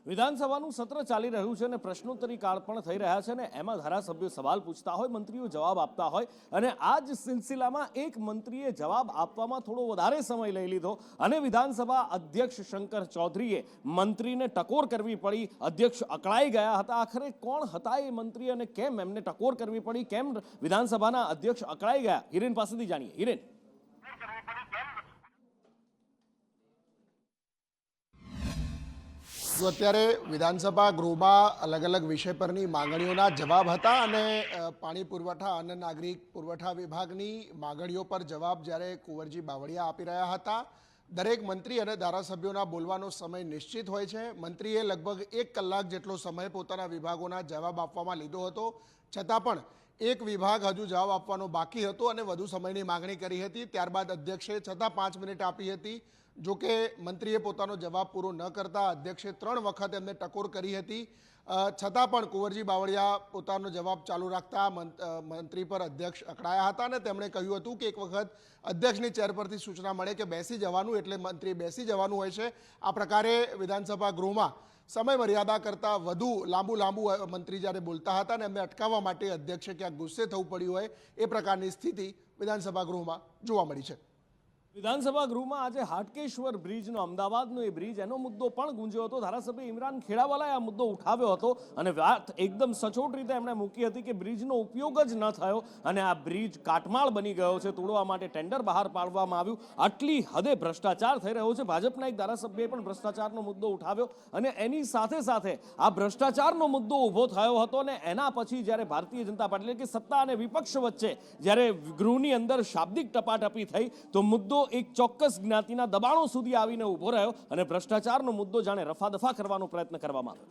વિધાનસભાનું સત્ર ચાલી રહ્યું છે અને પ્રશ્નોત્તરી કાળ પણ થઈ રહ્યા છે અને એમાં ધારાસભ્યો સવાલ પૂછતા હોય, મંત્રીઓ જવાબ આપતા હોય અને આ જ સિલસિલામાં એક મંત્રીએ જવાબ આપવામાં થોડો વધારે સમય લઈ લીધો અને વિધાનસભા અધ્યક્ષ શંકર ચૌધરીએ મંત્રીને ટકોર કરવી પડી. અધ્યક્ષ અકળાઈ ગયા હતા. આખરે કોણ હતા એ મંત્રી અને કેમ એમને ટકોર કરવી પડી, કેમ વિધાનસભાના અધ્યક્ષ અકળાઈ ગયા? હિરેન પાસેથી જાણીએ. હિરેન, જો અત્યારે વિધાનસભા ગૃહમાં અલગ અલગ વિષય પરની માંગણીઓના જવાબ હતા અને પાણી પુરવઠા અને નાગરિક પુરવઠા વિભાગની માંગણીઓ પર જવાબ જ્યારે કુંવરજી બાવળિયા આપી રહ્યા હતા. દરેક મંત્રી અને ધારાસભ્યોના બોલવાનો સમય નિશ્ચિત હોય છે. મંત્રીએ લગભગ 1 કલાક જેટલો સમય પોતાના વિભાગોના જવાબ આપવામાં લીધો હતો. છતાં પણ એક વિભાગ હજુ જવાબ આપવાનો બાકી હતો અને વધુ સમયની માંગણી કરી હતી. ત્યારબાદ અધ્યક્ષે છતાં 5 મિનિટ આપી હતી. જો કે મંત્રીએ પોતાનો જવાબ પૂરો ન કરતા અધ્યક્ષે 3 વખત એમને ટકોર કરી હતી. છતાં પણ કુંવરજી બાવળિયા પોતાનો જવાબ ચાલુ રાખતા મંત્રી પર અધ્યક્ષ અકળાયા હતા અને તેમણે કહ્યું હતું કે એક વખત અધ્યક્ષની ચેર પરથી સૂચના મળે કે બેસી જવાનું એટલે મંત્રી બેસી જવાનું હોય છે. આ પ્રકારે વિધાનસભા ગૃહમાં સમય મર્યાદા કરતાં વધુ લાંબુ મંત્રી જ્યારે બોલતા હતા અને એમને અટકાવવા માટે અધ્યક્ષે ક્યાંક ગુસ્સે થવું પડ્યું હોય એ પ્રકારની સ્થિતિ વિધાનસભા ગૃહમાં જોવા મળી છે. વિધાનસભા ગૃહમાં આજે હાટકેશ્વર બ્રિજનો અમદાવાદનો એ બ્રિજ એનો મુદ્દો પણ ગુંજ્યો હતો. ધારાસભ્ય ઇમરાન ખેડાવાલાએ આ મુદ્દો ઉઠાવ્યો હતો અને વાત એકદમ સચોટ રીતે એમણે મૂકી હતી કે બ્રિજનો ઉપયોગ જ ન થયો અને આ બ્રિજ કાટમાળ બની ગયો છે. તોડવા માટે ટેન્ડર બહાર પાડવામાં આવ્યું. આટલી હદે ભ્રષ્ટાચાર થઈ રહ્યો છે. ભાજપના એક ધારાસભ્યએ પણ ભ્રષ્ટાચારનો મુદ્દો ઉઠાવ્યો અને એની સાથે સાથે આ ભ્રષ્ટાચારનો મુદ્દો ઊભો થયો હતો અને એના પછી જ્યારે ભારતીય જનતા પાર્ટી એટલે કે સત્તા અને વિપક્ષ વચ્ચે જ્યારે ગૃહની અંદર શાબ્દિક ટપાટપી થઈ તો મુદ્દો એક ચોક્કસ જ્ઞાતિના દબાણો સુધી આવીને ઊભો રહ્યો અને ભ્રષ્ટાચારનો મુદ્દો જાણે રફાદફા કરવાનો પ્રયત્ન કરવામાં આવ્યો.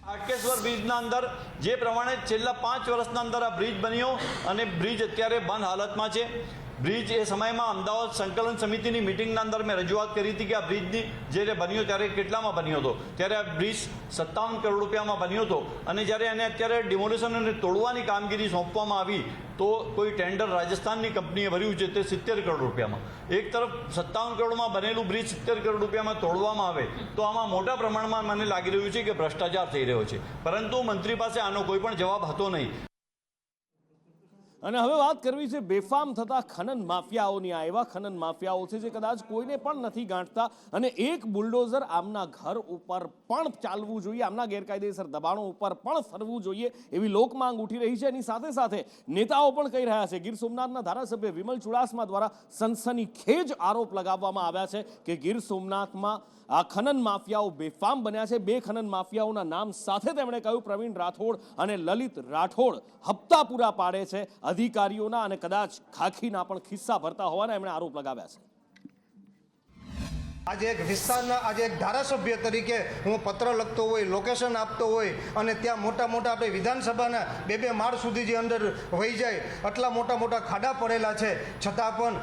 હાટકેશ્વર બ્રિજના અંદર જે પ્રમાણે છેલ્લા 5 વર્ષના અંદર આ બ્રિજ બન્યો અને બ્રિજ અત્યારે બંધ હાલતમાં છે. બ્રિજ એ સમયમાં અમદાવાદ સંકલન સમિતિની મિટિંગના અંદર મેં રજૂઆત કરી હતી કે આ બ્રિજની જ્યારે બન્યો ત્યારે કેટલામાં બન્યો હતો, ત્યારે આ બ્રિજ 57 કરોડ રૂપિયામાં બન્યો હતો અને જ્યારે એને અત્યારે ડિમોલિશન અને તોડવાની કામગીરી સોંપવામાં આવી તો કોઈ ટેન્ડર રાજસ્થાનની કંપનીએ ભર્યું છે તે 70 કરોડ રૂપિયામાં. એક તરફ 57 કરોડમાં બનેલું બ્રિજ 70 કરોડ રૂપિયામાં તોડવામાં આવે તો આમાં મોટા પ્રમાણમાં મને લાગી રહ્યું છે કે ભ્રષ્ટાચાર થઈ રહ્યો છે, પરંતુ મંત્રી પાસે આનો કોઈ પણ જવાબ હતો નહીં. અને હવે વાત કરવી છે બેફામ થતા ખનન માફિયાઓની. આ એવા ખનન માફિયાઓ છે જે કદાચ કોઈને પણ નથી ગાંઠતા અને એક બુલડોઝર આમના ઘર ઉપર પણ ચાલવું જોઈએ, આમના ગેરકાયદેસર દબાણો ઉપર પણ ફરવું જોઈએ એવી લોક માંગ ઉઠી રહી છે. એની સાથે સાથે નેતાઓ પણ કહી રહ્યા છે. ગીર સોમનાથના ધારાસભ્ય વિમલ ચુડાસમા દ્વારા સનસનીખેજ આરોપ લગાવવામાં આવ્યા છે કે ગીર સોમનાથમાં આ ખનન માફિયાઓ બેફામ બન્યા છે. 2 ખનન માફિયાઓના નામ સાથે તેમણે કહ્યું પ્રવીણ રાઠોડ અને લલિત રાઠોડ હપ્તા પૂરા પાડે છે અધિકારીઓના અને કદાચ ખાખીના પણ ખિસ્સા ભરતા હોવાના એમણે આરોપ લગાવ્યા છે. આજે એક વિસ્તારના આજે એક ધારાસભ્ય તરીકે હું પત્ર લખતો હોય, લોકેશન આપતો હોય અને ત્યાં મોટા મોટા આપણે વિધાનસભાના 2 માળ સુધી જે અંદર વહી જાય આટલા મોટા મોટા ખાડા પડેલા છે, છતાં પણ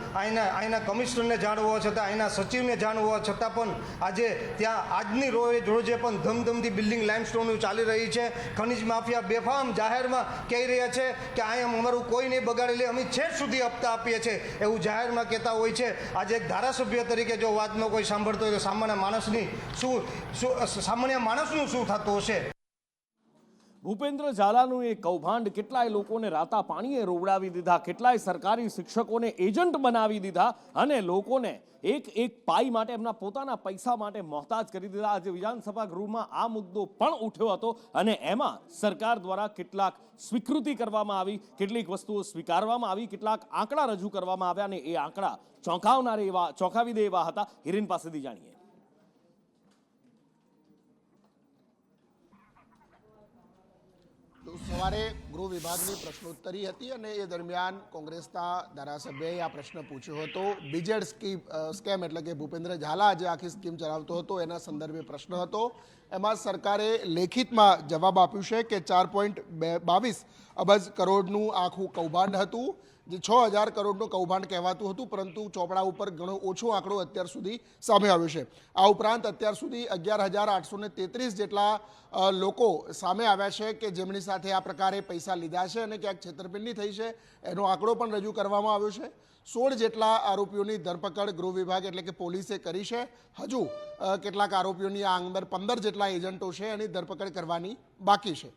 અહીંના કમિશનરને જાણ હોવા છતાં અહીંના સચિવને જાણ હોવા છતાં પણ આજે ત્યાં આજની રોજે પણ ધમધમથી બિલ્ડિંગ લાઇમસ્ટોનનું ચાલી રહી છે. ખનિજ માફિયા બેફામ જાહેરમાં કહી રહ્યા છે કે અહીંયા અમારું કોઈ નહીં બગાડી લે, અમે છેક સુધી હપ્તા આપીએ છીએ એવું જાહેરમાં કહેતા હોય છે. આજે એક ધારાસભ્ય તરીકે જો વાતનો કોઈ સાંભળતો હોય તો સામાન્ય માણસનું શું થતું હશે. ભૂપેન્દ્ર ઝાલાનું એ કૌભાંડ કેટલાય લોકોને રાતા પાણીએ રોવડાવી દીધા, કેટલાય સરકારી શિક્ષકોને એજન્ટ બનાવી દીધા અને લોકોને એક પાઈ માટે એમના પોતાના પૈસા માટે મોહતાજ કરી દીધા. આજે વિધાનસભા ગૃહમાં આ મુદ્દો પણ ઉઠ્યો હતો અને એમાં સરકાર દ્વારા કેટલાક સ્વીકૃતિ કરવામાં આવી, કેટલીક વસ્તુઓ સ્વીકારવામાં આવી, કેટલાક આંકડા રજૂ કરવામાં આવ્યા અને એ આંકડા ચોંકાવી દે એવા હતા. હિરેન પાસેથી જાણીએ. સવારે ગૃહ વિભાગની પ્રશ્નોત્તરી હતી અને એ દરમિયાન કોંગ્રેસના ધારાસભ્યએ આ પ્રશ્ન પૂછ્યો હતો. બીજેડ સ્કેમ એટલે કે ભૂપેન્દ્ર ઝાલા જે આખી સ્કીમ ચલાવતો હતો એના સંદર્ભે પ્રશ્ન હતો. એમાં સરકારે લેખિતમાં જવાબ આપ્યું છે કે 4.22 અબજ કરોડનું આખું કૌભાંડ હતું, જે 6,000 કરોડનું કૌભાંડ કહેવાતું હતું, પરંતુ ચોપડા ઉપર ઘણો ઓછો આંકડો અત્યાર સુધી સામે આવ્યો છે. આ ઉપરાંત અત્યાર સુધી 11,833 જેટલા લોકો સામે આવ્યા છે કે જેમની સાથે આ પ્રકારે પૈસા લીધા છે અને ક્યાંક છેતરપિંડી થઈ છે એનો આંકડો પણ રજૂ કરવામાં આવ્યો છે. 16 જેટલા આરોપીઓની ધરપકડ ગૃહ વિભાગ એટલે કે પોલીસે કરી છે. હજુ કેટલાક આરોપીઓની આ અંદર 15 જેટલા એજન્ટો છે એની ધરપકડ કરવાની બાકી છે.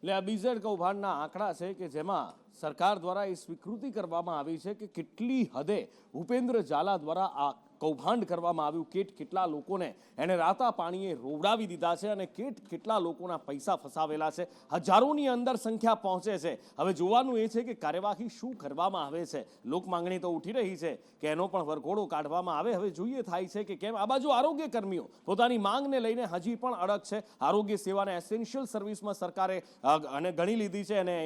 એટલે આ બીજેડ કૌભાંડના આંકડા છે કે જેમાં સરકાર દ્વારા એ સ્વીકૃતિ કરવામાં આવી છે કે કેટલી હદે ભૂપેન્દ્ર ઝાલા દ્વારા આ કૌભાંડ કરવામાં આવ્યું, કેટલા લોકોને એને રાતા પાણીએ રોવડાવી દીધા છે અને કેટલા લોકોના પૈસા ફસાવેલા છે. હજારોની અંદર સંખ્યા પહોંચે છે. હવે જોવાનું એ છે કે કાર્યવાહી શું કરવામાં આવે છે. લોક માંગણી તો ઉઠી રહી છે કે એનો પણ વરઘોડો કાઢવામાં આવે. હવે જોઈએ થાય છે કે કેમ. આ બાજુ આરોગ્ય કર્મીઓ પોતાની માંગને લઈને હજી પણ અડગ છે. આરોગ્ય સેવાને એસેન્શિયલ સર્વિસમાં સરકારે અને ગણી લીધી છે અને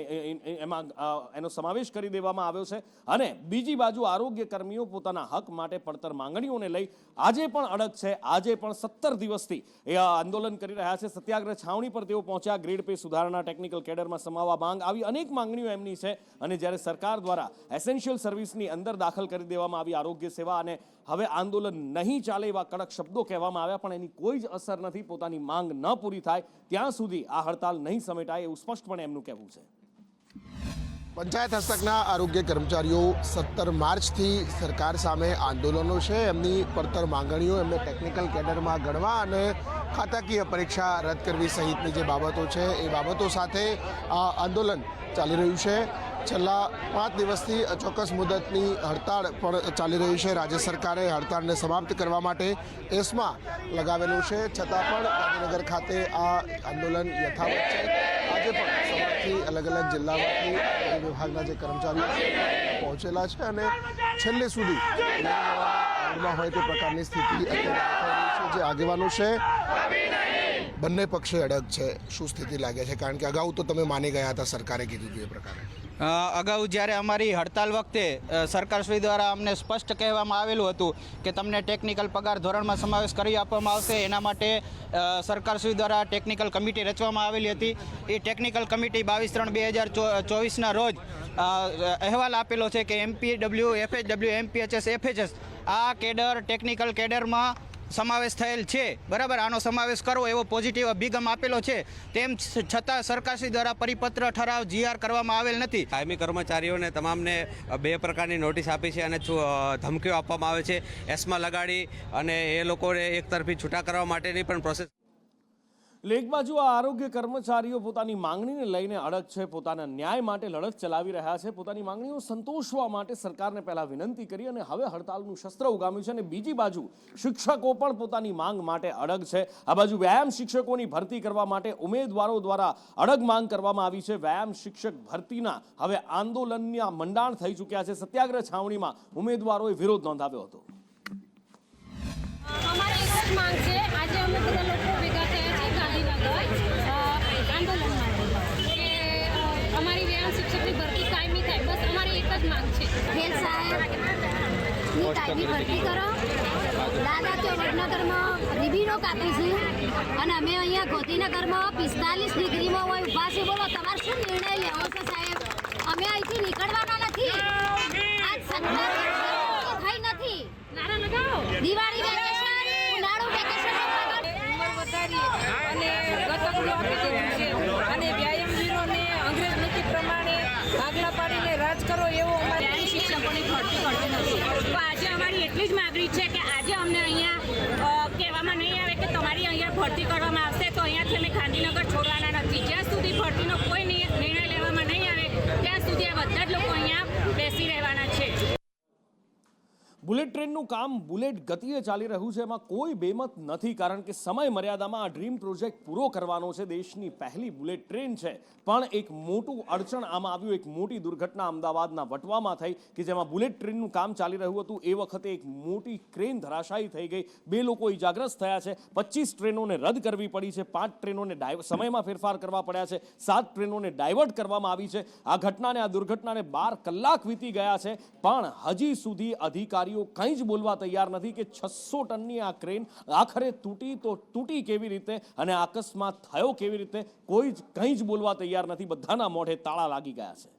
એમાં એનો સમાવેશ કરી દેવામાં આવ્યો છે અને બીજી બાજુ આરોગ્ય કર્મીઓ પોતાના હક માટે પડતર માંગણીઓને લઈ આજે પણ અડગ છે. આજે પણ 17 દિવસથી એ આંદોલન કરી રહ્યા છે. સત્યાગ્રહ છાવણી પર તેઓ પહોંચ્યા. ગ્રેડ પે સુધારણા, ટેકનિકલ કેડરમાં સમાવવા માંગ, આવી અનેક માંગણીઓ એમની છે અને જ્યારે સરકાર દ્વારા એસેન્શિયલ સર્વિસની અંદર દાખલ કરી દેવામાં આવી આરોગ્ય સેવા અને હવે આંદોલન નહીં ચાલે એવા કડક શબ્દો કહેવામાં આવ્યા પણ એની કોઈ જ અસર નથી. પોતાની માંગ ન પૂરી થાય ત્યાં સુધી આ હડતાલ નહીં સમેટાય એવું સ્પષ્ટપણે એમનું કહેવું છે. પંચાયત હસ્તકના આરોગ્ય કર્મચારીઓ 17 માર્ચથી સરકાર સામે આંદોલનો છે. એમની પડતર માંગણીઓ એમને ટેકનિકલ કેડરમાં ગણવા અને ખાતાકીય પરીક્ષા રદ કરવી સહિતની જે બાબતો છે એ બાબતો સાથે આ આંદોલન ચાલી રહ્યું છે. છેલ્લા 5 દિવસથી અચોક્કસ મુદતની હડતાળ પણ ચાલી રહી છે. રાજ્ય સરકારે હડતાળને સમાપ્ત કરવા માટે એસ્મા લગાવેલું છે, છતાં પણ ગાંધીનગર ખાતે આ આંદોલન યથાવત છે. આજે પણ સવારથી અલગ અલગ જિલ્લામાંથી વિભાગના જે કર્મચારીઓ પહોંચેલા છે અને છેલ્લે સુધી હોય તે પ્રકારની સ્થિતિ અત્યારે છે. જે આગેવાનો છે બંને પક્ષે અડગ છે. શું સ્થિતિ લાગે છે? કારણ કે અગાઉ તો તમે માની ગયા હતા, સરકારે કીધું હતું એ પ્રકારે. અગાઉ જ્યારે અમારી હડતાલ વખતે સરકારશ્રી દ્વારા અમને સ્પષ્ટ કહેવામાં આવેલું હતું કે તમને ટેકનિકલ પગાર ધોરણમાં સમાવેશ કરી આપવામાં આવશે. એના માટે સરકારશ્રી દ્વારા ટેકનિકલ કમિટી રચવામાં આવેલી હતી. એ ટેકનિકલ કમિટી 22/3/2024ના રોજ અહેવાલ આપેલો છે કે MPW, FHW, MPHS, FHS આ કેડર ટેકનિકલ કેડરમાં સમાવેશ થયેલ છે. બરાબર, આનો સમાવેશ કરવો એવો પોઝિટિવ અભિગમ આપેલો છે. તેમ છતાં સરકારશ્રી દ્વારા પરિપત્ર, ઠરાવ, GR કરવામાં આવેલ નથી. કાયમી કર્મચારીઓને તમામને 2 પ્રકારની નોટિસ આપી છે અને ધમકીઓ આપવામાં આવે છે. એસ્મા લગાડી અને એ લોકોને એક તરફી છૂટા કરવા માટેની પણ પ્રોસેસ. એક બાજુ આ આરોગ્ય કર્મચારીઓ પોતાની માંગણીને લઈને અડગ છે, પોતાના ન્યાય માટે લડત ચલાવી રહ્યા છે. પોતાની માંગણીઓ સંતોષવા માટે સરકારને પહેલા વિનંતી કરી અને હવે હડતાલનું શસ્ત્ર ઉગામ્યું છે. અને બીજી બાજુ શિક્ષકો પણ પોતાની માંગ માટે અડગ છે. આ બાજુ વ્યાયામ શિક્ષકોની ભરતી કરવા માટે ઉમેદવારો દ્વારા અડગ માંગ કરવામાં આવી છે. વ્યાયામ શિક્ષક ભરતીના હવે આંદોલનના મંડાણ થઈ ચૂક્યા છે. સત્યાગ્રહ છાવણીમાં ઉમેદવારોએ વિરોધ નોંધાવ્યો હતો. અમારી એક જ માંગ છે. આજે અમે બધા લોકો ભેગા થયા છે ગાંધીનગર આંદોલન માટે કે અમારી વ્યાયામ શિક્ષકની ભરતી કાયમી થાય. બસ અમારી એક જ માંગ છે. ખેલ સાહેબની કાયમી ભરતી કરો. દાદા તો વડનગરમાં રિબીનો કાપીશું અને અમે અહીંયા ગોધીનગરમાં 45 ડિગ્રીમાં હોય ઊભા છે. બોલો તમારે શું નિર્ણય લેવો છે સાહેબ? અમે અહીંથી નીકળવાના નથી. આજ સરકાર થઈ નથી. નારા લગાવો. દિવાળી વેકેશન, ઉનાળુ વેકેશન ઉંમર વધારી અને ગતકડું આપી દીધું છે અને વ્યાયામવીરોને અંગ્રેજ નીતિ પ્રમાણે ભાગલા પાડીને રાજ કરો એવો અમારી શિક્ષકોની ભરતી કરતી નથી. તો આજે અમારી એટલી જ માગણી છે કે આજે અમને અહીંયા કહેવામાં નહીં આવે કે તમારી અહીંયા ભરતી કરવામાં આવશે તો અહીંયાથી અમે ગાંધીનગર છોડવાના નથી. જ્યાં સુધી ભરતીનો કોઈ નિર્ણય લેવામાં નહીં આવે ત્યાં સુધી આ બધા જ લોકો અહીંયા બેસી રહેવાના છે. બુલેટ ટ્રેનનું કામ બુલેટ ગતિએ ચાલી રહ્યું છે, એમાં કોઈ બેમત નથી. કારણ કે સમય મર્યાદામાં આ ડ્રીમ પ્રોજેક્ટ પૂરો કરવાનો છે. દેશની પહેલી બુલેટ ટ્રેન છે, પણ એક મોટું અડચણ આમાં આવ્યું. એક મોટી દુર્ઘટના અમદાવાદના વટવામાં થઈ કે જેમાં બુલેટ ટ્રેનનું કામ ચાલી રહ્યું હતું. એ વખતે એક મોટી ક્રેન ધરાશાયી થઈ ગઈ. 2 લોકો ઇજાગ્રસ્ત થયા છે. 25 ટ્રેનોને રદ કરવી પડી છે. 5 ટ્રેનોને સમયમાં ફેરફાર કરવા પડ્યા છે. 7 ટ્રેનોને ડાયવર્ટ કરવામાં આવી છે. આ ઘટનાને, આ દુર્ઘટનાને 12 કલાક વીતી ગયા છે, પણ હજી સુધી અધિકારીઓ કંઈ જ બોલવા તૈયાર નથી કે 600 ટનની આ ક્રેન આખરે તૂટી તો તૂટી કેવી રીતે અને અકસ્માત થયો કેવી રીતે, કોઈ જ કંઈ જ બોલવા તૈયાર નથી. બધાના મોઢે તાળા લાગી ગયા છે.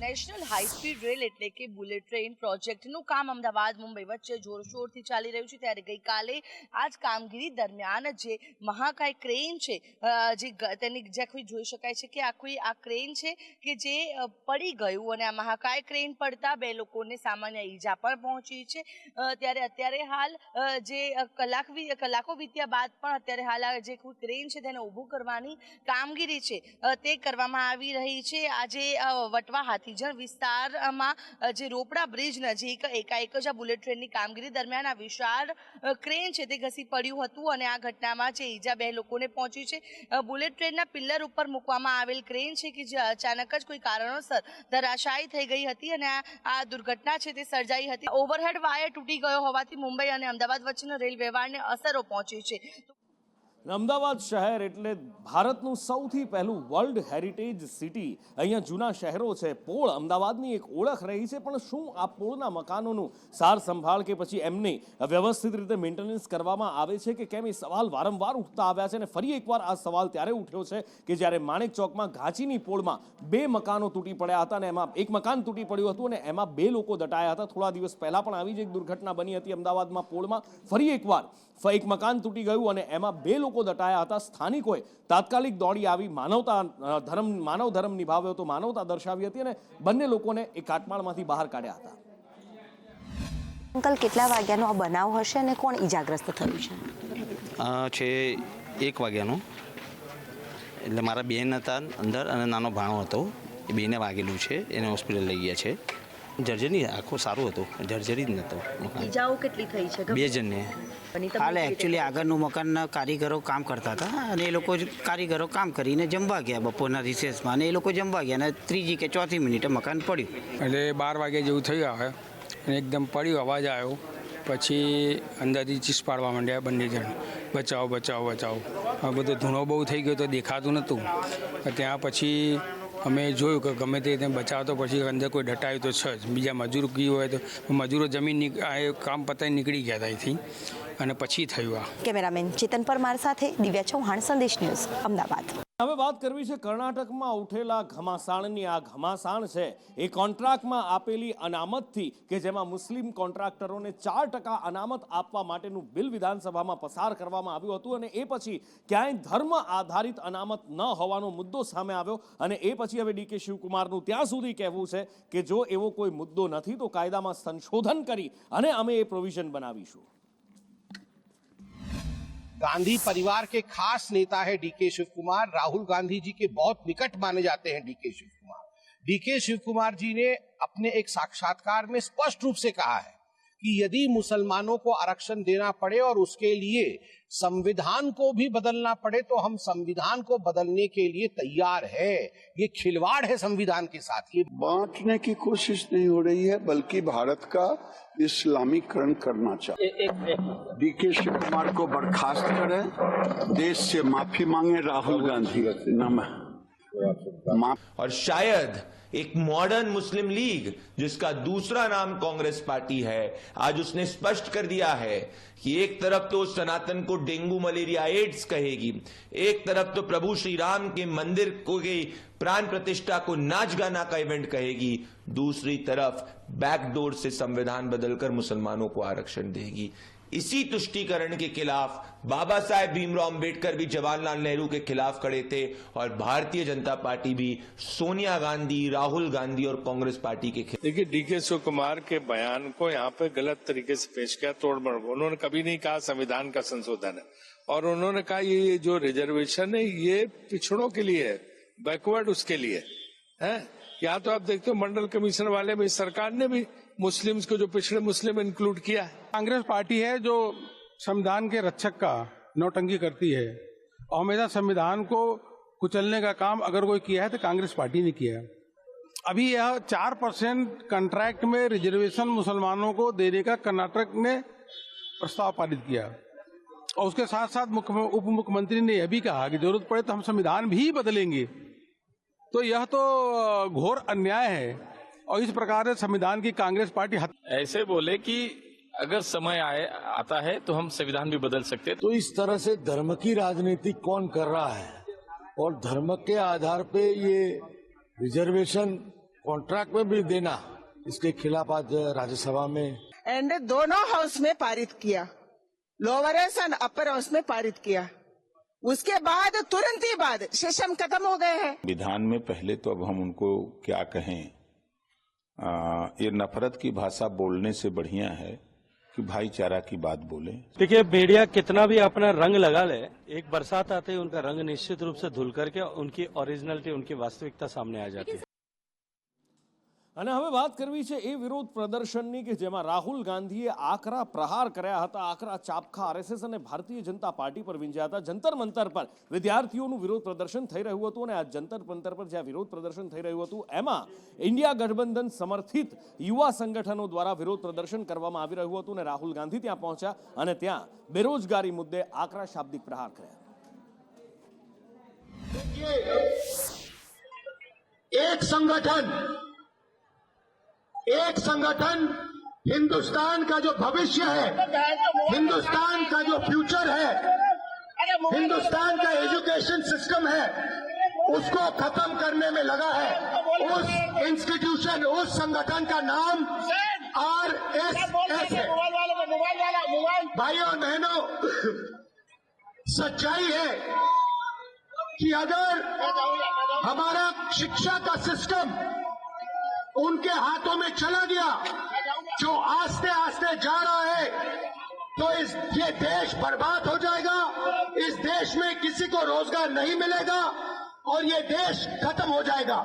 નેશનલ હાઈ સ્પીડ રેલ એટલે કે બુલેટ ટ્રેન પ્રોજેક્ટનું કામ અમદાવાદ મુંબઈ વચ્ચે જોરશોરથી ચાલી રહ્યું છે. ત્યારે ગઈકાલે આ જ કામગીરી દરમિયાન જે મહાકાય ક્રેન છે તેની જ્યાં જોઈ શકાય છે કે આ ક્રેન છે કે જે પડી ગયું અને આ મહાકાય ક્રેન પડતા 2 લોકોને સામાન્ય ઈજા પણ પહોંચી છે. ત્યારે અત્યારે હાલ જે કલાકો વીત્યા બાદ પણ અત્યારે હાલ આ જે ક્રેન છે તેને ઊભું કરવાની કામગીરી છે તે કરવામાં આવી રહી છે. આજે વટવા હાથીજણ વિસ્તારમાં જે રોપડા બ્રિજ નજીક એકાએક જ આ બુલેટ ટ્રેનની કામગીરી દરમિયાન આ વિશાળ ક્રેન છે તે ઘસી પડ્યું હતું અને આ ઘટનામાં જે ઈજા 2 લોકોને પહોંચી છે. બુલેટ ટ્રેનના પિલ્લર ઉપર મૂકવામાં આવેલ ક્રેન છે કે જે અચાનક જ કોઈ કારણોસર ધરાશાયી થઈ ગઈ હતી અને આ દુર્ઘટના છે તે સર્જાઈ હતી. ઓવરહેડ વાયર તૂટી ગયો હોવાથી મુંબઈ અને અમદાવાદ વચ્ચેના રેલ વ્યવહારને અસરો પહોંચી છે. અમદાવાદ શહેર એટલે ભારતનું સૌથી પહેલું વર્લ્ડ હેરિટેજ સિટી. અહીંયા જૂના શહેરો છે. પોળ અમદાવાદની એક ઓળખ રહી છે, પણ શું આ પોળના મકાનોનું સાર સંભાળ કે પછી એમને વ્યવસ્થિત રીતે મેન્ટેનન્સ કરવામાં આવે છે કે કેમ, એ સવાલ વારંવાર ઉઠતા આવ્યા છે. અને ફરી એકવાર આ સવાલ ત્યારે ઉઠ્યો છે કે જ્યારે માણેક ચોકમાં ઘાંચીની પોળમાં 2 મકાનો તૂટી પડ્યા હતા અને એમાં એક મકાન તૂટી પડ્યું હતું અને એમાં 2 લોકો દટાયા હતા. થોડા દિવસ પહેલા પણ આવી જ એક દુર્ઘટના બની હતી અમદાવાદમાં પોળમાં. ફરી એકવાર એક મકાન તૂટી ગયું અને એમાં 2 લોકો દટાયા હતા. સ્થાનિકોએ તાત્કાલિક દોડી આવી માનવ ધર્મ નિભાવ્યો હતો, માનવતા દર્શાવી હતી અને બંને લોકોને એ કાટમાળમાંથી બહાર કાઢ્યા હતા. અંકલ, કેટલા વાગ્યાનો આ બનાવ હશે અને કોણ ઈજાગ્રસ્ત થયું છે? છે 1 વાગ્યાનો. એટલે મારા બેન હતા અંદર અને નાનો ભાણો હતો, એ બેને વાગેલું છે, એને હોસ્પિટલ લઈ ગયા છે. જર્જરી આખું સારું હતું, જર્જરી જ નહોતું. ઈજાઓ કેટલી થઈ છે? 2 જણને. હાલ એકચ્યુઅલી આગળનું મકાનના કારીગરો કામ કરતા હતા અને એ લોકો કારીગરો કામ કરીને જમવા ગયા બપોરના રિસેસમાં, અને એ લોકો જમવા ગયા અને 3જી કે 4થી મિનિટે મકાન પડ્યું. એટલે 12 વાગે જેવું થયું આવે અને એકદમ પડ્યું, અવાજ આવ્યો, પછી અંદરથી ચીસ પાડવા માંડ્યા બંને જણ, બચાવો બચાવો બચાવો. હવે બધો ધૂણો બહુ થઈ ગયો તો દેખાતું નહોતું. ત્યાં પછી અમે જોયું કે ગમે તે બચાવ તો પછી અંદર કોઈ ડટાયું તો છે જ. બીજા મજૂર ગયું હોય તો મજૂરો જમીન કામ પતાવી નીકળી ગયા હતા અહીંથી, અને પછી થયું આ. કેમેરામેન ચેતન પરમાર સાથે દિવ્યા ચૌહાણ, સંદેશ ન્યૂઝ, અમદાવાદ. હવે વાત કરવી છે કર્ણાટકમાં ઉઠેલા ઘમાસાણની. આ ઘમાસાણ છે એ કોન્ટ્રાક્ટમાં આપેલી અનામતથી, કે જેમાં મુસ્લિમ કોન્ટ્રાક્ટરોને 4% અનામત આપવા માટેનું બિલ વિધાનસભામાં પસાર કરવામાં આવ્યું હતું, અને એ પછી ક્યાંય ધર્મ આધારિત અનામત ન હોવાનો મુદ્દો સામે આવ્યો. અને એ પછી હવે ડીકે શિવકુમારનું ત્યાં સુધી કહેવું છે કે જો એવો કોઈ મુદ્દો નથી તો કાયદામાં સંશોધન કરી અને અમે એ પ્રોવિઝન બનાવીશું. गांधी परिवार के खास नेता है डीके शिव कुमार। राहुल गांधी जी के बहुत निकट माने जाते हैं डीके शिव कुमार। डीके शिव कुमार जी ने अपने एक साक्षात्कार में स्पष्ट रूप से कहा है कि यदि मुसलमानों को आरक्षण देना पड़े और उसके लिए संविधान को भी बदलना पड़े तो हम संविधान को बदलने के लिए तैयार है। ये खिलवाड़ है संविधान के साथ। ये बांटने की कोशिश नहीं हो रही है, बल्कि भारत का इस्लामीकरण करना चाहिए। डीके शिव कुमार को बर्खास्त करें, देश से माफी मांगे राहुल गांधी। और शायद एक मॉडर्न मुस्लिम लीग, जिसका दूसरा नाम कांग्रेस पार्टी है, आज उसने स्पष्ट कर दिया है कि एक तरफ तो सनातन को डेंगू मलेरिया एड्स कहेगी, एक तरफ तो प्रभु श्री राम के मंदिर को की प्राण प्रतिष्ठा को नाच गाना का इवेंट कहेगी, दूसरी तरफ बैकडोर से संविधान बदलकर मुसलमानों को आरक्षण देगी। इसी तुष्टीकरण के खिलाफ बाबा साहेब भीमराव अंबेडकर भी जवाहरलाल नेहरू के खिलाफ खड़े थे, और भारतीय जनता पार्टी भी सोनिया गांधी, राहुल गांधी और कांग्रेस पार्टी के खिलाफ। देखिए, डीके शिव कुमार के बयान को यहाँ पे गलत तरीके से पेश किया, तोड़मोड़। उन्होंने कभी नहीं कहा संविधान का संशोधन है, और उन्होंने कहा ये जो रिजर्वेशन है ये पिछड़ों के लिए है, बैकवर्ड उसके लिए है। यहाँ तो आप देखते हो मंडल कमीशन वाले में सरकार ने भी मुस्लिम्स को, जो पिछड़े मुस्लिम, इंक्लूड किया है। कांग्रेस पार्टी है जो संविधान के रक्षक का नौटंकी करती है, और हमेशा संविधान को कुचलने का काम अगर कोई किया है तो कांग्रेस पार्टी ने किया है। अभी यह 4% कॉन्ट्रैक्ट में रिजर्वेशन मुसलमानों को देने का कर्नाटक ने प्रस्ताव पारित किया, और उसके साथ साथ उप मुख्यमंत्री ने यह भी कहा कि जरूरत पड़े तो हम संविधान भी बदलेंगे। तो यह तो घोर अन्याय है, और इस प्रकार से संविधान की कांग्रेस पार्टी ऐसे बोले कि अगर समय आता है तो हम संविधान भी बदल सकते हैं। तो इस तरह से धर्म की राजनीति कौन कर रहा है, और धर्म के आधार पे ये रिजर्वेशन कॉन्ट्रैक्ट में भी देना, इसके खिलाफ आज राज्यसभा में एंड दोनों हाउस में पारित किया, लोअर हाउस और अपर हाउस में पारित किया। उसके बाद तुरंत ही बाद सेशन खत्म हो गए हैं। विधान में पहले तो अब हम उनको क्या कहें, ये नफरत की भाषा बोलने से बढ़िया है कि भाईचारा की बात बोले। देखिए, मीडिया कितना भी अपना रंग लगा ले, एक बरसात आते ही उनका रंग निश्चित रूप से धुल करके उनकी ओरिजिनलिटी, उनकी वास्तविकता सामने आ जाती है। અને હવે વાત કરવી છે એ વિરોધ પ્રદર્શનની કે જેમાં રાહુલ ગાંધીએ આકરા પ્રહાર કર્યા હતા, આકરા ચાપખા આરએસએસ અને ભારતીય જનતા પાર્ટી પર વિંજ્યા હતા. જંતર મંતર પર વિદ્યાર્થીઓનું વિરોધ પ્રદર્શન થઈ રહ્યું હતું, અને આ જંતર મંતર પર જ્યાં વિરોધ પ્રદર્શન થઈ રહ્યું હતું એમાં ઇન્ડિયા ગઠબંધન સમર્થિત યુવા સંગઠનો દ્વારા વિરોધ પ્રદર્શન કરવામાં આવી રહ્યું હતું, અને રાહુલ ગાંધી ત્યાં પહોંચ્યા અને ત્યાં બેરોજગારી મુદ્દે આકરા શાબ્દિક પ્રહાર કર્યા. एक संगठन हिंदुस्तान का जो भविष्य है, हिंदुस्तान का जो फ्यूचर है, हिंदुस्तान का एजुकेशन सिस्टम है, उसको खत्म करने में लगा है। उस इंस्टीट्यूशन, उस संगठन का नाम आरएसएस है। भाइयों बहनों, सच्चाई है कि अगर हमारा शिक्षा का सिस्टम उनके हाथों में चला गया, जो आस्ते आस्ते जा रहा है, तो ये देश बर्बाद हो जाएगा, इस देश में किसी को रोजगार नहीं मिलेगा और ये देश खत्म हो जाएगा।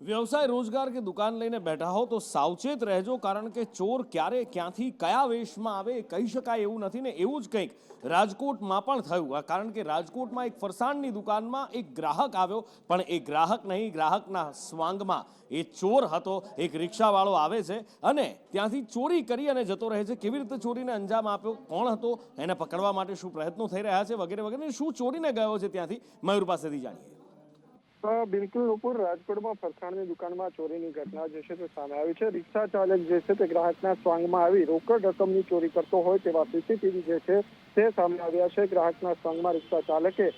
વ્યવસાય રોજગાર કે દુકાન લઈને બેઠા હો તો સાવચેત રહેજો, કારણ કે ચોર ક્યારે ક્યાંથી કયા વેશમાં આવે એ કહી શકાય એવું નથી ને એવું જ કંઈક રાજકોટમાં પણ થયું, કારણ કે રાજકોટમાં એક ફરસાણની દુકાનમાં એક ગ્રાહક આવ્યો, પણ એ ગ્રાહક નહીં, ગ્રાહકના સ્વાંગમાં એ ચોર હતો. એક રિક્ષાવાળો આવે છે અને ત્યાંથી ચોરી કરી અને જતો રહે છે. કેવી રીતે ચોરીને અંજામ આપ્યો, કોણ હતો, એને પકડવા માટે શું પ્રયત્નો થઈ રહ્યા છે વગેરે વગેરે, શું ચોરીને ગયો છે ત્યાંથી મયુર પાસેથી જાણીએ. બિલકુલ નુપુર, રાજકોટમાં ફરસાણની દુકાનમાં ચોરીની ઘટના જે છે તે સામે આવી છે. રિક્ષા ચાલક જે છે તે ગ્રાહકના સ્વાંગમાં આવી રોકડ રકમની ચોરી કરતો હોય તેવા સીસીટીવી જે છે તે સામે આવ્યા છે. ગ્રાહકના સ્વાંગમાં રિક્ષા ચાલકે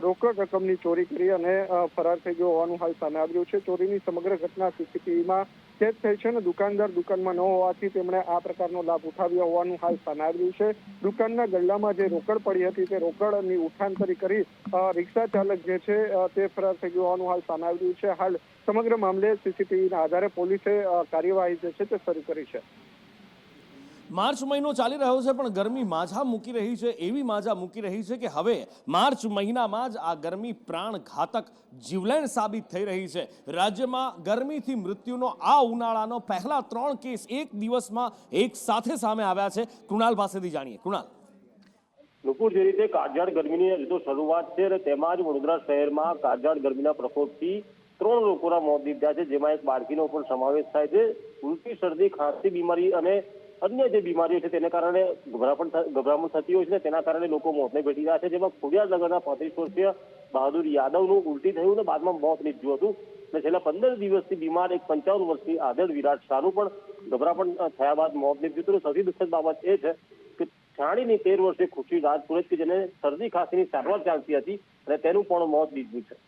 રોકડ રકમની ચોરી કરી અને ફરાર થઈ ગયો હોવાનું હાલ સામે આવ્યું છે. ચોરીની સમગ્ર ઘટના સીસીટીવીમાં કેદ થઈ છે અને દુકાનદાર દુકાનમાં ન હોવાથી તેમણે આ પ્રકારનો લાભ ઉઠાવ્યો હોવાનું હાલ સામે આવ્યું છે. દુકાનના ગલ્લામાં જે રોકડ પડી હતી તે રોકડની ઉઠાંતરી કરી રિક્ષા ચાલક જે છે તે ફરાર થઈ ગયો હોવાનું હાલ સામે આવ્યું છે. હાલ સમગ્ર મામલે સીસીટીવીના આધારે પોલીસે કાર્યવાહી જે છે તે શરૂ કરી છે. માર્ચ મહિનો ચાલી રહ્યો છે પણ ગરમી માઝા મૂકી રહી છે, એવી માઝા મૂકી રહી છે કે હવે માર્ચ મહિનામાં જ આ ગરમી પ્રાણઘાતક જીવલેણ સાબિત થઈ રહી છે. રાજ્યમાં ગરમીથી મૃત્યુનો આ ઉનાળાનો પહેલા 3 કેસ એક દિવસમાં એક સાથે સામે આવ્યા છે. કૃણાલ પાસેથી જાણીએ. કૃણાલ, નુપુર, જે રીતે કાળઝાળ ગરમીની હજુ શરૂઆત છે અને તેમાં જ વડોદરા શહેરમાં કાળઝાળ ગરમીના પ્રકોપથી 3 લોકોના મોત નીપજ્યા છે, જેમાં એક બાળકીનો પણ સમાવેશ થાય છે. ઉલટી, શરદી, ખાંસી બીમારી અને અન્ય જે બીમારીઓ છે તેને કારણે ગભરામણ થતી હોય છે, તેના કારણે લોકો મોતને ભેટી રહ્યા છે. જેમાં ખોડિયારનગરના 35 વર્ષીય બહાદુર યાદવનું ઉલટી થયું અને બાદમાં મોત નીપજ્યું હતું. અને છેલ્લા 15 દિવસથી બીમાર એક 55 વર્ષની આદળ વિરાટ શાહનું પણ ગભરામણ થયા બાદ મોત નીપજ્યું હતું. સૌથી દુઃખદ બાબત એ છે કે છાણીની 13 વર્ષીય ખુશી રાજપુરોહિત કે જેને શરદી ખાંસીની સારવાર ચાલતી હતી અને તેનું પણ મોત નીપજ્યું છે.